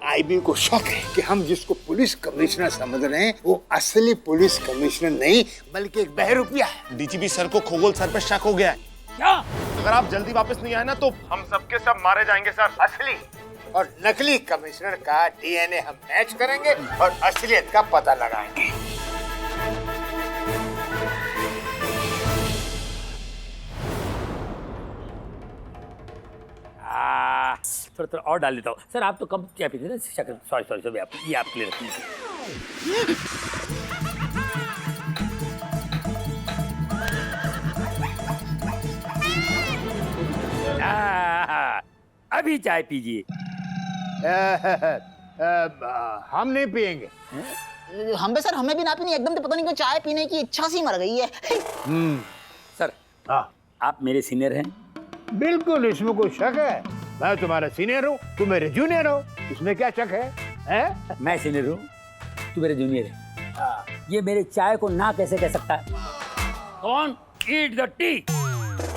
IB को शक है कि हम जिसको पुलिस कमिश्नर समझ रहे हैं वो असली पुलिस कमिश्नर नहीं बल्कि एक बहरूपिया है। डीजीपी सर को खोगोल सर पे शक हो गया है। क्या? अगर आप जल्दी वापस नहीं आए ना तो हम सबके सब मारे जाएंगे सर। असली और नकली कमिश्नर का डीएनए हम मैच करेंगे और असलियत का पता लगाएंगे। थोड़ा थोड़ा और डाल देता हूँ सर। आप तो कम क्या पीते ना शक्कर। सॉरी सॉरी सॉरी, आप ये आपके लिए रखिए। अभी चाय पीजिए। हम नहीं पिएंगे। हम भी सर, हमें भी ना पीनी, एकदम से पता नहीं क्यों चाय पीने की इच्छा सी मर गई है। सर हाँ आप मेरे सीनियर हैं। बिल्कुल, इसमें कोई शक है? मैं तुम्हारा सीनियर हूँ, तुम मेरे जूनियर हो, इसमें क्या शक है? मैं सीनियर हूँ, तू मेरे जूनियर है। ये मेरे चाय को ना कैसे कह सकता है? कौन? Eat the tea.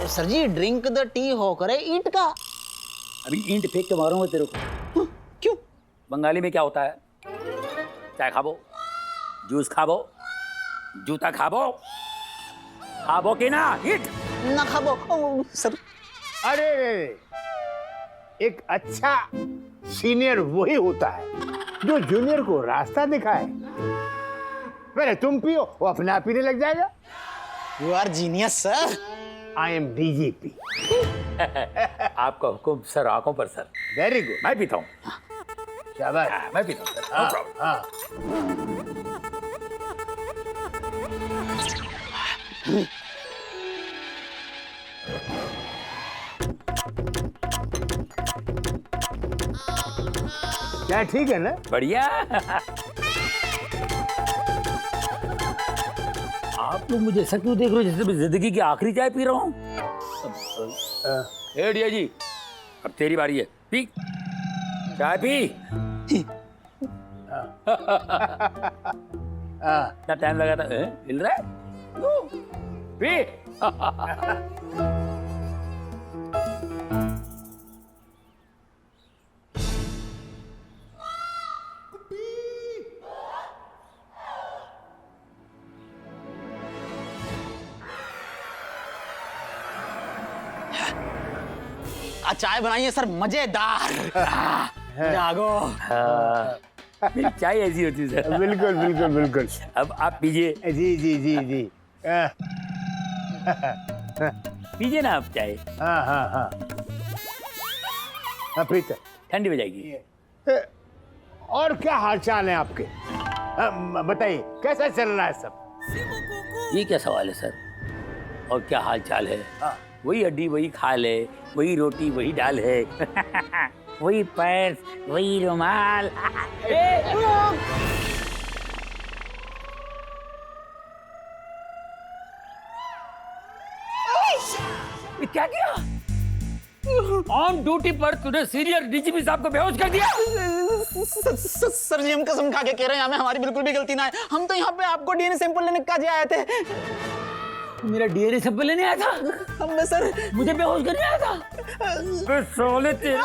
Sir ji drink the tea हो करे ईट का। अभी ईंट फेंक के मारूंगा तेरे को। क्यों? बंगाली में क्या होता है? चाय खाबो, जूस खाबो, जूता खाबो, खाबो कि ना? ईट ना खाबो। सर अरे एक अच्छा सीनियर वही होता है जो जूनियर को रास्ता दिखाए। पहले तुम पियो, वो अपने आप पीने लग जाएगा। You are genius sir. I am DGP. आपका हुक्म सर, आंखों पर सर। Very good. मैं पीता हूँ। शाबाश। मैं पीता हूँ सर, नो प्रॉब्लम। हाँ। क्या ठीक है ना? बढ़िया। आप लोग मुझे ऐसा क्यों देख रहे हो जैसे मैं जिंदगी की आखिरी चाय पी रहा हूँ? डिया जी अब तेरी बारी है, पी चाय पी। कितना टाइम लगा था? हिल रहा है? लो, पी। चाय बनाइए सर, मजेदार। जागो। मेरी चाय ऐसी होती है सर। बिल्कुल बिल्कुल बिल्कुल। अब आप पीजिए। जी जी जी जी। पीजिए ना आप चाय। हाँ हाँ हाँ हाँ, पीते। ठंडी हो जाएगी। और क्या हाल चाल है आपके? बताइए कैसा चल रहा है सब? ये क्या सवाल है सर? और क्या हाल चाल है? वही हड्डी वही खाल है, वही रोटी वही दाल है। वही पर्स वही रुमाल। ये क्या किया? ऑन ड्यूटी पर तूने सीनियर डीजीपी साहब को बेहोश कर दिया। सर जी हम कसम खा के कह रहे हैं, हमें हमारी बिल्कुल भी गलती ना है। हम तो यहाँ पे आपको डीएनए सैंपल लेने के आए थे। मेरा डीएनए सैंपल लेने आया था? हमने सर मुझे बेहोश करने आया था? बे साले तेरा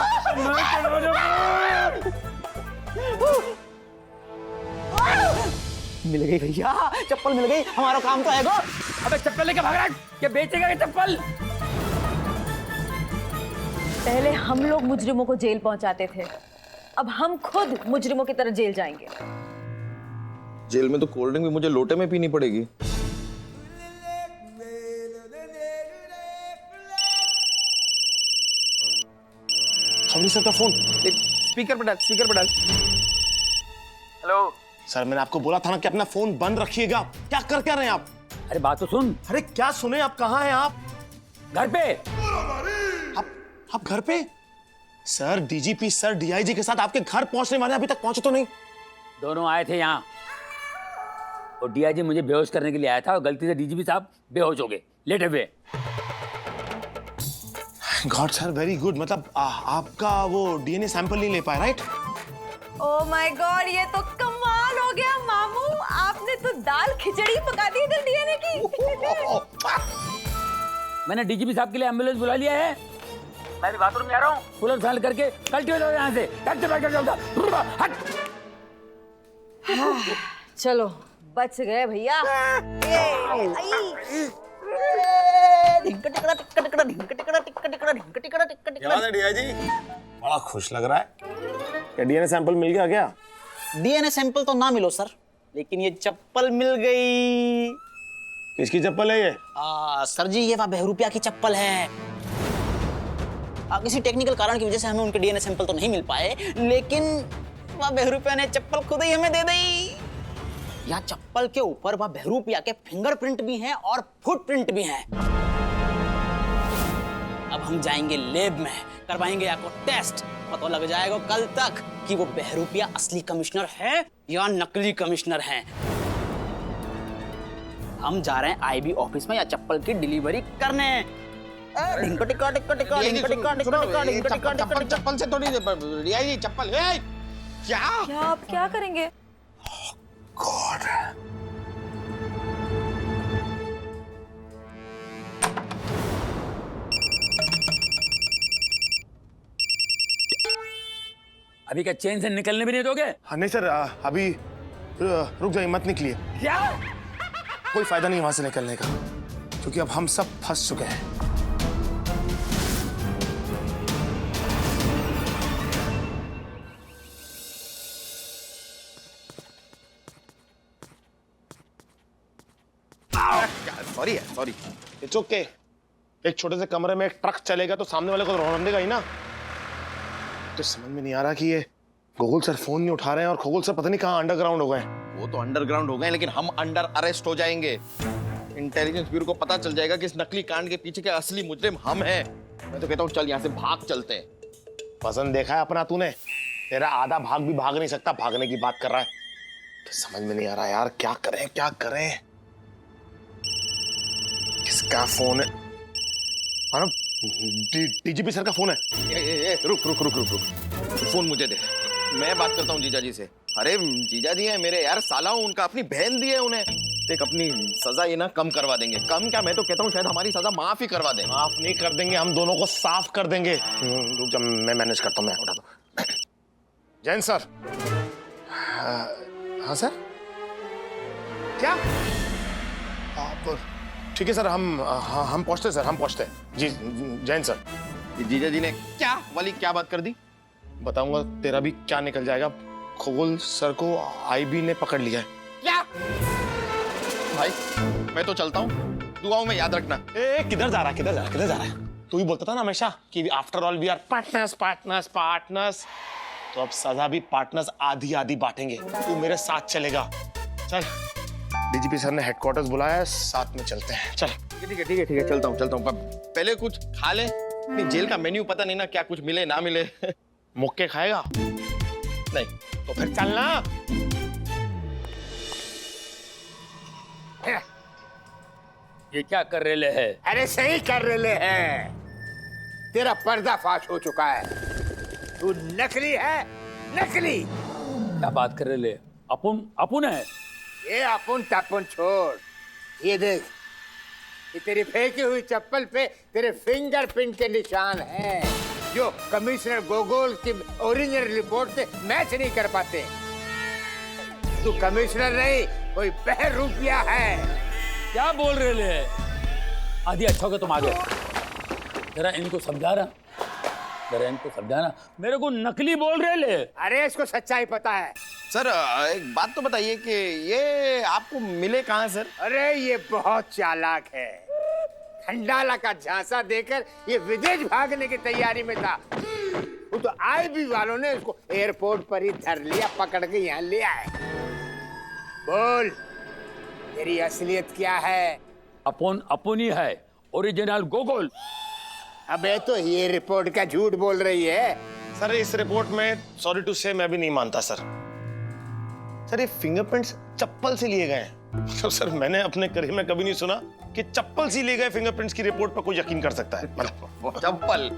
मिल गई भैया, चप्पल मिल गई, हमारा काम तो है गो। अबे चप्पल लेके भाग रहा है? क्या बेचेगा ये चप्पल? पहले हम लोग मुजरिमों को जेल पहुंचाते थे, अब हम खुद मुजरिमों की तरह जेल जाएंगे। जेल में तो कोल्ड ड्रिंक भी मुझे लोटे में पीनी पड़ेगी। खबरी सर का फोन, एक स्पीकर पे डाल, स्पीकर पे डाल। हेलो सर, मैंने आपको बोला था ना कि अपना फोन बंद रखिएगा। क्या रहे हैं आप? अरे बात तो सुन। अरे क्या सुने? आप कहाँ हैं? आप घर पे। आप घर पे? सर डीजीपी सर डीआईजी के साथ आपके घर पहुंचने वाले, अभी तक पहुंचे तो नहीं? दोनों आए थे यहाँ और डीआईजी मुझे बेहोश करने के लिए आया था और गलती से डीजीपी साहब बेहोश हो गए, लेटे हुए। God sir, very good. मतलब आपका वो डीएनए सैंपल नहीं ले पाया, राइट? ओह माय गॉड, ये तो कमाल हो गया मामू। आपने तो दाल खिचड़ी पका दी इधर डीएनए की। मैंने डीजीपी साहब के लिए एम्बुलेंस बुला लिया है मैं भी बाथरूम जा रहा हूँ। फुल फाल करके कल्टी हो जाओ यहाँ से। हट। चलो बच गए भैया। बड़ा खुश लग रहा है। क्या डीएनए सैंपल मिल गया क्या? डीएनए सैंपल तो ना मिलो सर, लेकिन ये चप्पल मिल गई। किसकी चप्पल है ये? सर जी ये वह बहरूपिया की चप्पल है। किसी टेक्निकल कारण की वजह से हमें उनके डीएनए सैंपल तो नहीं मिल पाए, लेकिन वह बहरूपिया ने चप्पल खुद ही हमें दे दी। यहाँ चप्पल के ऊपर वह बहरूपिया के फिंगरप्रिंट भी हैं और फुटप्रिंट भी हैं। अब हम जाएंगे लैब में, करवाएंगे आपको टेस्ट, पता लग जाएगा कल तक कि वो बहरूपिया असली कमिश्नर है या नकली कमिश्नर है। हम जा रहे हैं आईबी ऑफिस में या चप्पल की डिलीवरी करने। चप्पल से थोड़ी डीआईजी चप्पल। क्या आप क्या करेंगे? गॉड। अभी क्या चेन से निकलने भी नहीं दोगे? हाँ नहीं सर, अभी रुक जाइए, मत निकलिए। क्या? कोई फायदा नहीं वहां से निकलने का, क्योंकि अब हम सब फंस चुके हैं। सॉरी है, सॉरी। It's okay. एक छोटे से कमरे में एक ट्रक चलेगा तो सामने वाले को रोन देगा ही ना। तो समझ में नहीं आ रहा कि ये गूगल सर फोन नहीं उठा रहे हैं और खगोल सर पता नहीं कहाँ अंडरग्राउंड हो गए। वो तो अंडरग्राउंड हो गए, लेकिन हम अंडर अरेस्ट हो जाएंगे। इंटेलिजेंस ब्यूरो को पता चल जाएगा कि इस नकली कांड के पीछे के असली मुजरिम हम हैं। मैं तो कहता हूँ चल यहाँ से भाग चलते हैं। पसंद देखा है अपना तूने? तेरा आधा भाग भी भाग नहीं सकता, भागने की बात कर रहा है। तो समझ में नहीं आ रहा यार, क्या करें क्या करें। किसका फोन है? डीजीपी सर का फोन है। रुक रुक रुक रुक रुक, फोन मुझे दे, मैं बात करता हूँ जीजा जी से। अरे जीजा जी है मेरे यार, साला हूँ उनका, अपनी बहन दी है उन्हें। देख अपनी सजा ये ना कम करवा देंगे। कम क्या, मैं तो कहता हूँ शायद हमारी सजा माफ ही करवा दें। माफ नहीं कर देंगे, हम दोनों को साफ कर देंगे। रुक जा, मैं मैनेज करता हूँ, मैं उठा दो। जैन सर। हाँ सर, क्या आप? ठीक है सर, हम पहुंचते सर, हम पहुंचते जी। जैन सर। जीजा जी ने क्या वाली क्या बात कर दी? बताऊंगा तेरा भी क्या निकल जाएगा। खगोल सर को आईबी ने पकड़ लिया है। क्या भाई, मैं तो चलता हूँ, दुआओं में याद रखना। किधर जा रहा है, किधर जा रहा है, किधर जा रहा है? तू ही बोलता था ना हमेशा कि after all we are partners partners partners. तो अब सजा भी पार्टनर्स आधी आधी बांटेंगे। तू मेरे साथ चलेगा, चल। डीजीपी सर ने हेडक्वार्टर्स बुलाया है, साथ में चलते हैं, चल। ठीक है ठीक है ठीक है, चलता हूँ चलता हूँ। पहले कुछ खा ले, जेल का मेन्यू पता नहीं ना, क्या कुछ मिले ना मिले। मुक्के खाएगा? नहीं तो फिर चलना। ये क्या कर रहे है? अरे सही कर रहे हैं, तेरा पर्दाफाश हो चुका है। तू नकली है, नकली। क्या बात कर रहे? अपुन है। ये अपुन तपुन छोड़, ये देख, ये तेरी फेंकी हुई चप्पल पे तेरे फिंगरप्रिंट के निशान हैं, जो कमिश्नर गोगोल की ओरिजिनल रिपोर्ट से मैच नहीं कर पाते। तू कमिश्नर नहीं, कोई बहरूपिया है। क्या बोल रहे ले? आधी अच्छा हो तुम आ गए। जरा इनको समझाना, जरा इनको समझाना। मेरे को नकली बोल रहे ले। अरे इसको सच्चाई पता है। सर, एक बात तो बताइए कि ये आपको मिले कहाँ सर? अरे ये बहुत चालाक है। खंडाला का झांसा देकर ये विदेश भागने की तैयारी में था। वो तो आईबी वालों ने उसको एयरपोर्ट पर ही धर लिया, पकड़ के यहाँ ले आए। बोल, तेरी असलियत क्या है? अपुन ही है, ओरिजिनल गोगोल। अबे तो ये रिपोर्ट का झूठ बोल रही है। सर इस रिपोर्ट में सॉरी टू से मैं भी नहीं मानता सर। सर ये फिंगरप्रिंट्स चप्पल से लिए गए हैं। तो सर मैंने अपने करियर में कभी नहीं सुना कि चप्पल से लिए गए फिंगरप्रिंट्स की रिपोर्ट पर कोई यकीन कर सकता है। चप्पल?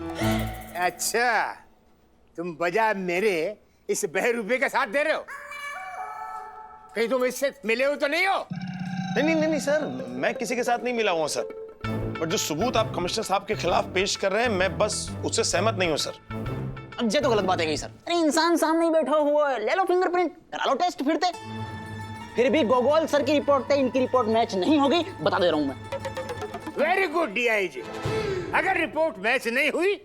अच्छा, तुम बजाय मेरे इस बहरूपे का साथ दे रहे हो? कहीं तुम इससे मिले हो तो नहीं हो? नहीं सर, मैं किसी के साथ नहीं मिला हुआ सर। पर जो सबूत आप कमिश्नर साहब के खिलाफ पेश कर रहे हैं, मैं बस उससे सहमत नहीं हूं सर। अब ये तो गलत बात है गई सर। अरे इंसान सामने ही बैठा हुआ है, ले लो फिंगरप्रिंट, करा लो टेस्ट फिर भी गोगोल सर की रिपोर्ट पे इनकी रिपोर्ट मैच नहीं होगी, बता दे रहा हूं मैं। Very good DIG. अगर रिपोर्ट मैच नहीं हुई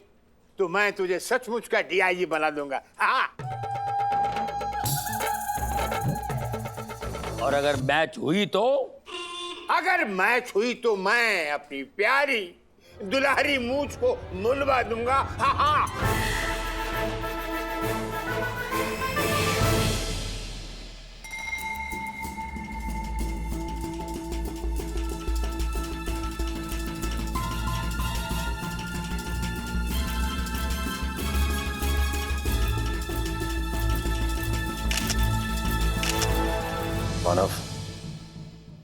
तो मैं तुझे सचमुच का डीआईजी बना दूंगा। हाँ। और अगर मैच हुई तो? अगर मैच हुई तो मैं अपनी प्यारी दुलारी मूंछ को मुलवा दूंगा। हाँ हाँ। मानव,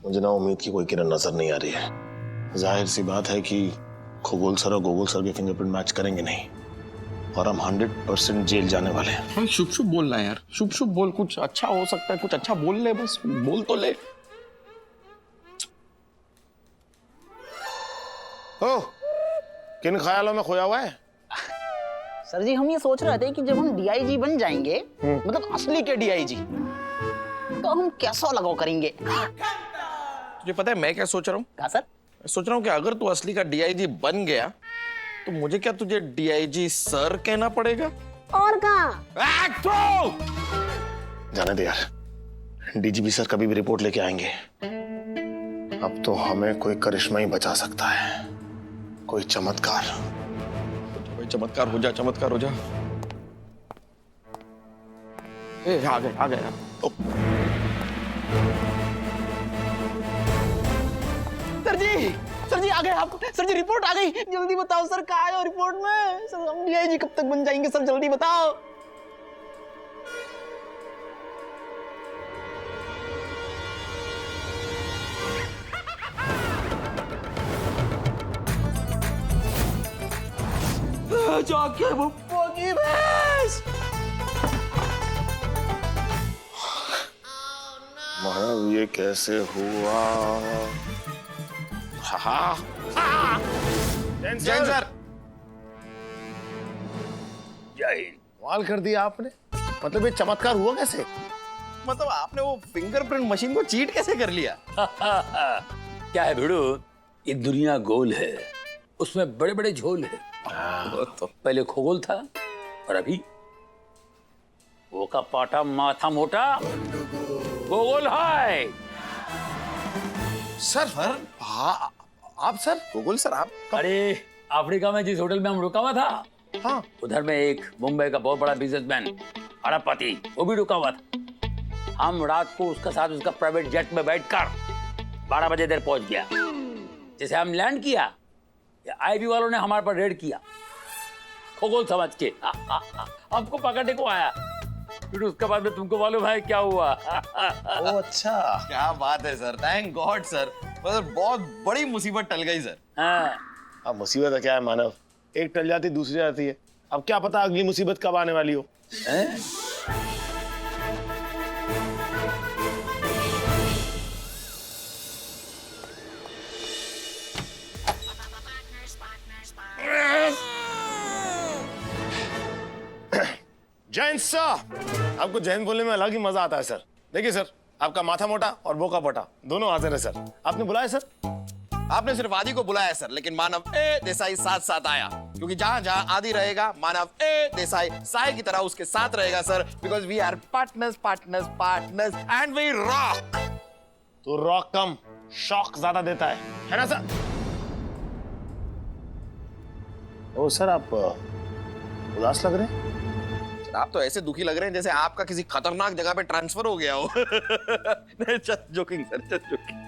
मुझे ना उम्मीद की कोई किरण नजर नहीं आ रही है। जाहिर सी बात है कि खगोल सर और गोगोल सर के फिंगरप्रिंट मैच करेंगे नहीं और हम 100% जेल जाने वाले हैं। शुभ शुभ बोलना यार, शुभ शुभ बोल, कुछ अच्छा हो सकता है, कुछ अच्छा बोल ले, बस बोल तो ले। ओ, किन ख्यालों में खोया हुआ है? सर जी हम ये सोच रहे थे कि जब हम डीआईजी बन जाएंगे, मतलब असली के डीआईजी, तो हम कैसा लगाव करेंगे। तुझे पता है मैं क्या सोच रहा हूँ? कहा सर? मैं सोच रहा हूँ कि अगर तू असली का डीआईजी बन गया तो मुझे क्या तुझे डीआईजी सर कहना पड़ेगा? और कहा? जाने दे यार, डीजीपी सर कभी भी रिपोर्ट लेके आएंगे। अब तो हमें कोई करिश्मा ही बचा सकता है, कोई चमत्कार। कोई चमत्कार हो जा, चमत्कार हो जा। ए, आ गए यार। सर जी आ गए आप। सर जी रिपोर्ट आ गई, जल्दी बताओ सर, कहाँ है रिपोर्ट में? सर हम डीआईजी कब तक बन जाएंगे सर, जल्दी बताओ। जाके भुप्पो की भैंस। मानव ये कैसे हुआ? जैन सर, कमाल कर दिया आपने। मतलब ये चमत्कार हुआ कैसे? मतलब आपने वो फिंगरप्रिंट मशीन को चीट कैसे कर लिया? क्या है भिड़ू, ये दुनिया गोल है, उसमें बड़े बड़े झोल है। तो पहले खगोल था और अभी वो का पाटा माथा मोटा गोगोल है। सर हाँ, आप सर गोगोल सर आप? अरे अफ्रीका में जिस होटल में हम रुका हुआ था, हाँ, उधर में एक मुंबई का बहुत बड़ा बिजनेसमैन अरबपति वो भी रुका हुआ था। हम रात को उसके साथ उसका प्राइवेट जेट में बैठकर 12 बजे देर पहुंच गया। जैसे हम लैंड किया, आईबी वालों ने हमारे पर रेड किया, खगोल समझ के हमको पकड़ने को आया। फिर उसके बाद में तुमको मालूम है क्या हुआ? ओ अच्छा, क्या बात है सर, थैंक गॉड सर। मतलब बहुत बड़ी मुसीबत टल गई सर। हाँ। अब मुसीबत है क्या है मानव, एक टल जाती दूसरी आती है। अब क्या पता अगली मुसीबत कब आने वाली हो। जैन सर, आपको जैन बोलने में अलग ही मजा आता है सर। देखिए सर, आपका माथा मोटा और बोका पोटा दोनों हाजिर है सर। आपने बुलाया सर? आपने सिर्फ आदि को बुलाया सर, लेकिन मानव ए देसाई साथ साथ आया, क्योंकि जहां जहां आदि रहेगा मानव ए देसाई साई की तरह उसके साथ रहेगा sir, because we are partners partners partners and we rock. तो रॉक कम शॉक ज्यादा देता है ना सर? ओ सर, आप उदास लग रहे हैं। आप तो ऐसे दुखी लग रहे हैं जैसे आपका किसी खतरनाक जगह पे ट्रांसफर हो गया हो। Just joking sir, just joking.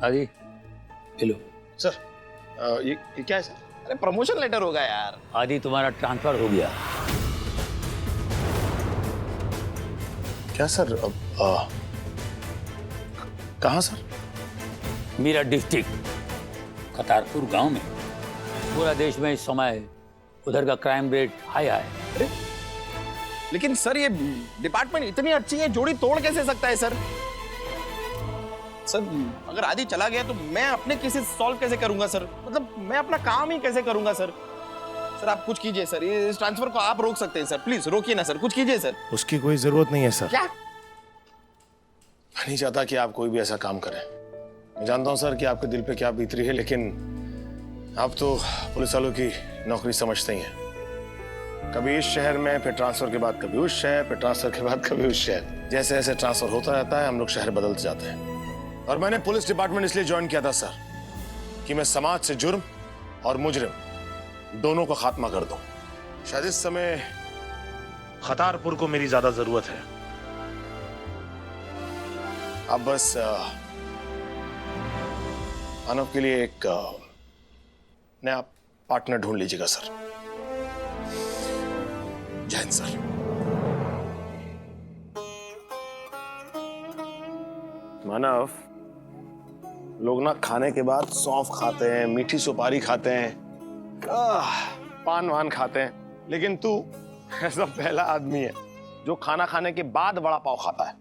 आदि हेलो सर, ये क्या है सर? अरे प्रमोशन लेटर होगा यार। आदि तुम्हारा ट्रांसफर हो गया। क्या सर? कहाँ सर? मेरा डिस्ट्रिक्ट करतारपुर गांव में। पूरा देश में इस समय उधर का क्राइम रेट हाई है। लेकिन सर ये डिपार्टमेंट इतनी अच्छी है, जोड़ी तोड़ कैसे सकता है सर? सर अगर आदि चला गया तो मैं अपने केसेस सॉल्व कैसे करूंगा सर? मतलब मैं अपना काम ही कैसे करूंगा सर? सर आप कुछ कीजिए सर, इस ट्रांसफर को आप रोक सकते हैं सर, प्लीज रोकिए ना सर, कुछ कीजिए सर। उसकी कोई जरूरत नहीं है सर। क्या? मैं नहीं चाहता कि आप कोई भी ऐसा काम करें। मैं जानता हूं सर कि आपके दिल पे क्या बीत रही है, लेकिन आप तो पुलिस वालों की नौकरी समझते ही हैं। कभी इस शहर में, फिर ट्रांसफर के बाद कभी उस शहर, फिर ट्रांसफर के बाद कभी उस शहर। जैसे जैसे ट्रांसफर होता रहता है हम लोग शहर बदलते जाते हैं। और मैंने पुलिस डिपार्टमेंट इसलिए ज्वाइन किया था सर कि मैं समाज से जुर्म और मुजरिम दोनों का खात्मा कर दूं। शायद इस समय खतारपुर को मेरी ज्यादा जरूरत है। अब बस मानव के लिए एक नया पार्टनर ढूंढ लीजिएगा सर। जय हिंद सर। मानव, लोग ना खाने के बाद सौंफ खाते हैं, मीठी सुपारी खाते हैं, पान वान खाते हैं, लेकिन तू ऐसा पहला आदमी है जो खाना खाने के बाद वड़ा पाव खाता है।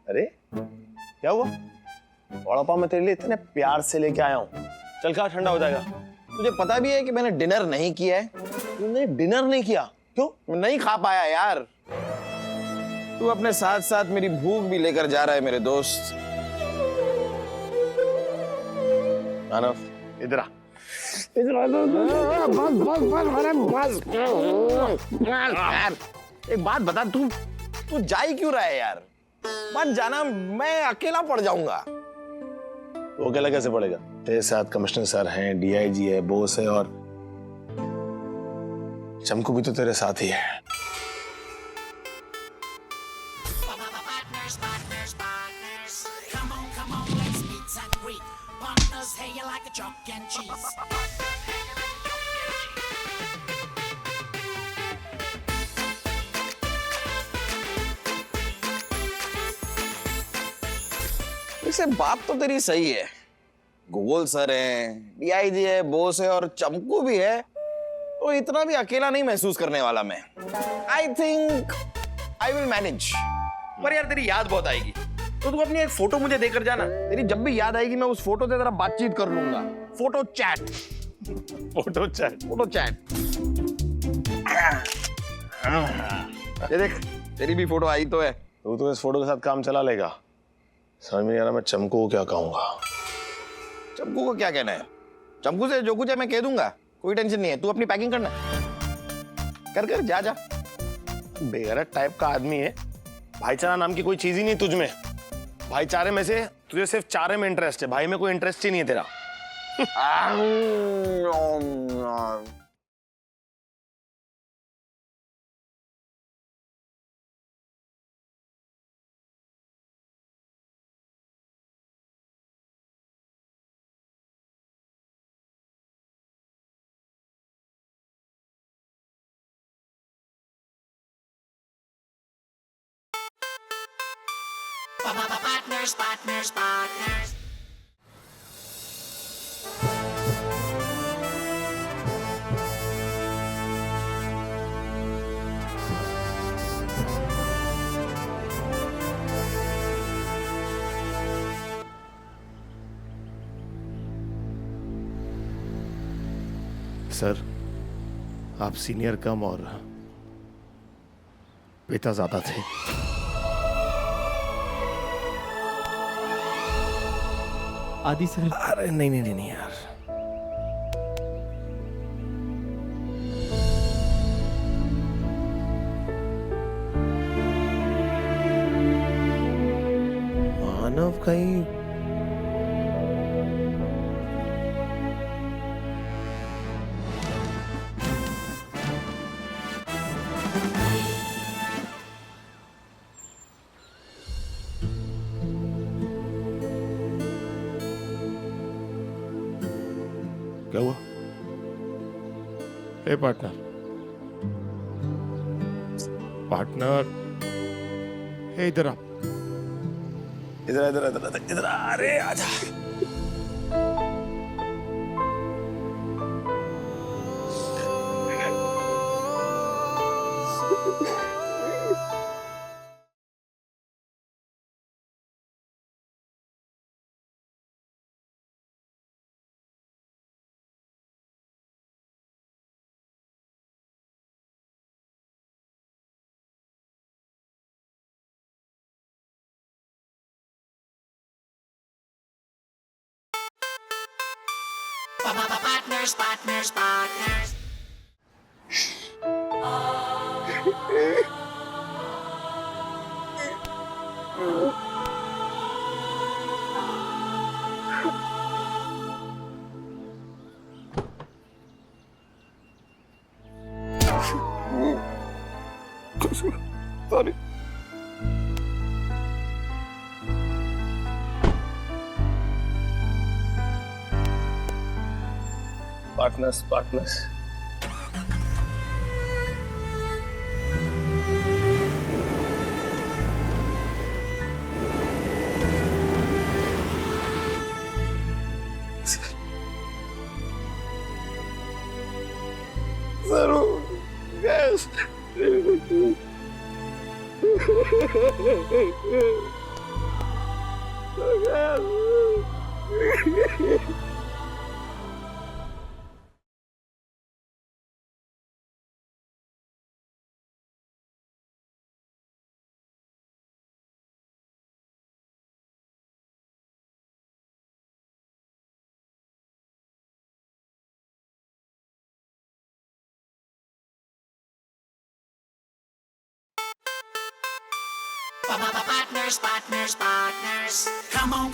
अरे क्या हुआ? वड़ा पाव मैं तेरे लिए इतने प्यार से लेके आया हूं, चल खा, ठंडा हो जाएगा। मुझे पता भी है कि मैंने डिनर नहीं किया है। तूने डिनर नहीं किया? क्यों? नहीं खा पाया यार। तू अपने साथ साथ मेरी भूख भी लेकर जा रहा है मेरे दोस्त। मानव इधर आ। यार एक बात बता, तू तू जा ही क्यों रहा है यार? मत जाना, मैं अकेला पड़ जाऊंगा। वो अकेला कैसे पड़ेगा? तेरे साथ कमिश्नर सर हैं, डीआईजी है, बोस है, और चमकू भी तो तेरे साथ ही है। वैसे बात तो तेरी सही है। गूगल सर है, डीआईजी है, बोस है और चमकू भी है, तो इतना भी अकेला नहीं महसूस करने वाला मैं। I think I will manage. पर यार तेरी याद बहुत आएगी, तो तू अपनी एक फोटो मुझे देकर जाना। तेरी जब भी याद आएगी मैं उस फोटो से जरा बातचीत कर लूंगा। Photo chat. Photo chat. Photo chat. ये देख, तेरी भी फोटो आई तो है। तू तो इस फोटो के साथ काम चला लेगा। समझ में नहीं आ रहा मैं चमकू को क्या कहूंगा। चमकू को क्या कहना है? चमकू से जो कुछ है मैं कह दूंगा, कोई टेंशन नहीं है। तू अपनी पैकिंग करना, कर कर जा जा। बेगैरत टाइप का आदमी है। भाईचारा नाम की कोई चीज ही नहीं तुझ में। भाईचारे में से तुझे सिर्फ चारे में इंटरेस्ट है, भाई में कोई इंटरेस्ट ही नहीं है तेरा। Partners. सर, आप सीनियर कम और पिता ज्यादा थे। आदि सर। अरे नहीं नहीं नहीं यार, मानव कहीं क्या हुआ? ए पार्टनर, पार्टनर, ए इधर आ, इधर इधर इधर इधर, अरे आजा। Sorry. Partners Partners.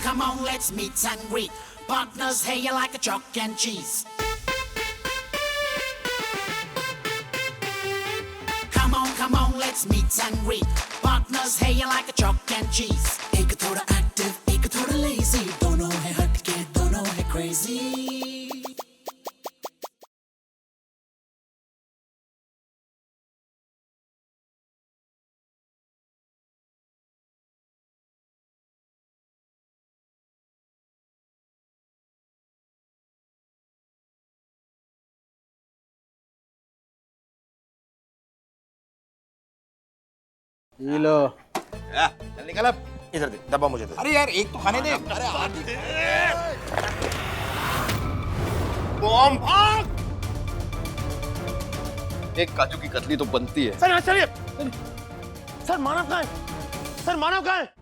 Come on, let's meet and greet. Partners, hey, you like a chalk and cheese. Come on, let's meet and greet. Partners, hey, you like a chalk and cheese. एक थोड़ा active, एक थोड़ा lazy. दोनों है हटके, दोनों है crazy. ये लो। चल निकल अब। इधर दे, डब्बा मुझे दे। अरे यार एक तो खाने दे। अरे बॉम्ब। एक काजू की कतली तो बनती है। सर यहाँ चलिए। सर मानव कहाँ है? सर मानव कहाँ है?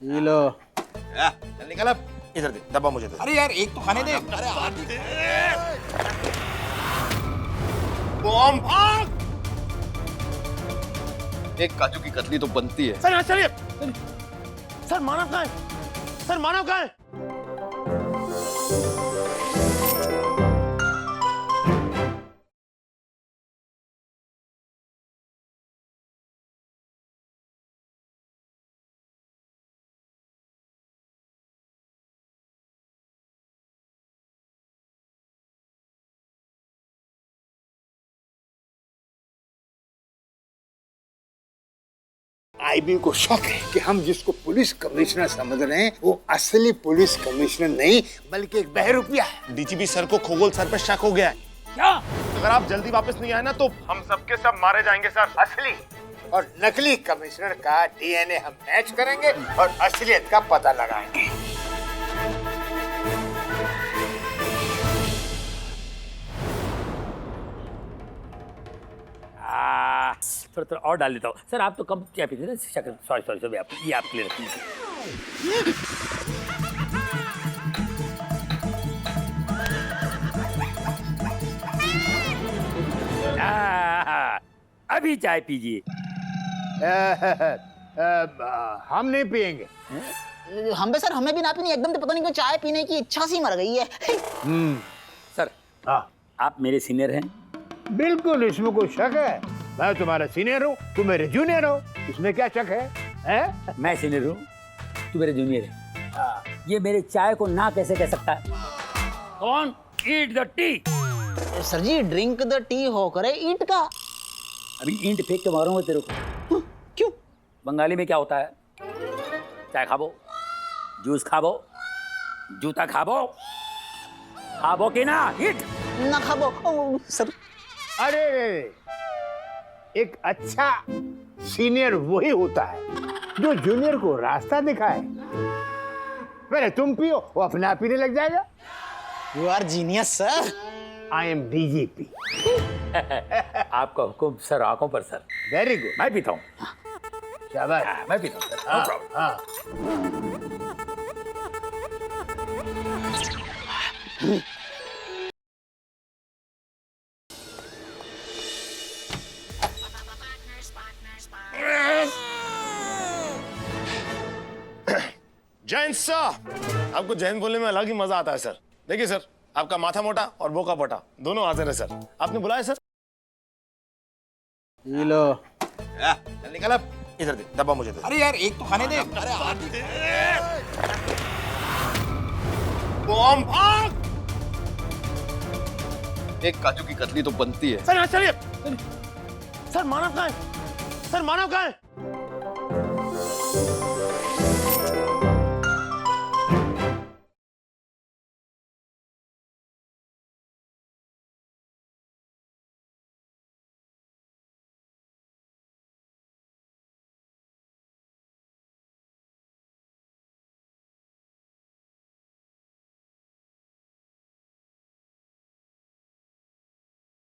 ये लो। चल निकल अब। इधर दे, डब्बा मुझे दे। अरे यार एक तो खाने दे। अरे बॉम्ब। एक काजू की कतली तो बनती है। सर यहाँ चलिए। सर मानव कहाँ है? सर मानव कहाँ है? आईबी को शक है कि हम जिसको पुलिस कमिश्नर समझ रहे हैं वो असली पुलिस कमिश्नर नहीं बल्कि एक बहरूपिया है। डीजीपी सर को खोगोल सर पे शक हो गया है। क्या? अगर आप जल्दी वापस नहीं आए ना तो हम सबके सब मारे जाएंगे सर। असली और नकली कमिश्नर का डीएनए हम मैच करेंगे और असलियत का पता लगाएंगे। थोड़ा और डाल देता हूँ। सर आप तो कम क्या पीते थे? सॉरी आप ये आपके लिए रखिए। अभी चाय पीजिए। हम नहीं पिएंगे। हम भी सर, हमें भी ना पीनी, एकदम से पता नहीं क्यों चाय पीने की इच्छा सी मर गई है। सर हाँ आप मेरे सीनियर हैं। बिल्कुल, इसमें कोई शक है? मैं तुम्हारा सीनियर हूँ, तुम मेरे जूनियर हो, इसमें क्या शक है? हैं? मैं सीनियर हूँ, तू मेरे जूनियर है। ये मेरे चाय को ना कैसे कह सकता है? कौन? Eat the tea. Sir ji drink the tea हो करे ईट का। अभी ईंट फेंक के मारूंगा तेरे को। क्यों? बंगाली में क्या होता है? चाय खाबो, जूस खाबो, जूता खाबो, खाबो कि ना? ईट ना खाबो। सर अरे एक अच्छा सीनियर वही होता है जो जूनियर को रास्ता दिखाए। पहले तुम पियो, वो अपने आप पीने लग जाएगा। You are genius sir. I am DGP. आपका हुक्म सर, आंखों पर सर। Very good. मैं पीता हूँ। शाबाश। मैं पीता हूँ सर, नो प्रॉब्लम। हाँ। जैन सर, आपको जैन बोलने में अलग ही मजा आता है सर। देखिए सर, आपका माथा मोटा और बोका पोटा दोनों हाजिर है सर। आपने बुलाया सर? ये लो। चल निकल अब। इधर दे, डब्बा मुझे दे। अरे यार एक तो खाने दे। अरे बॉम्ब भाग! एक काजू की कतली तो बनती है। सर यहाँ चलिए। सर मानव कहाँ है? सर मानव कहाँ है?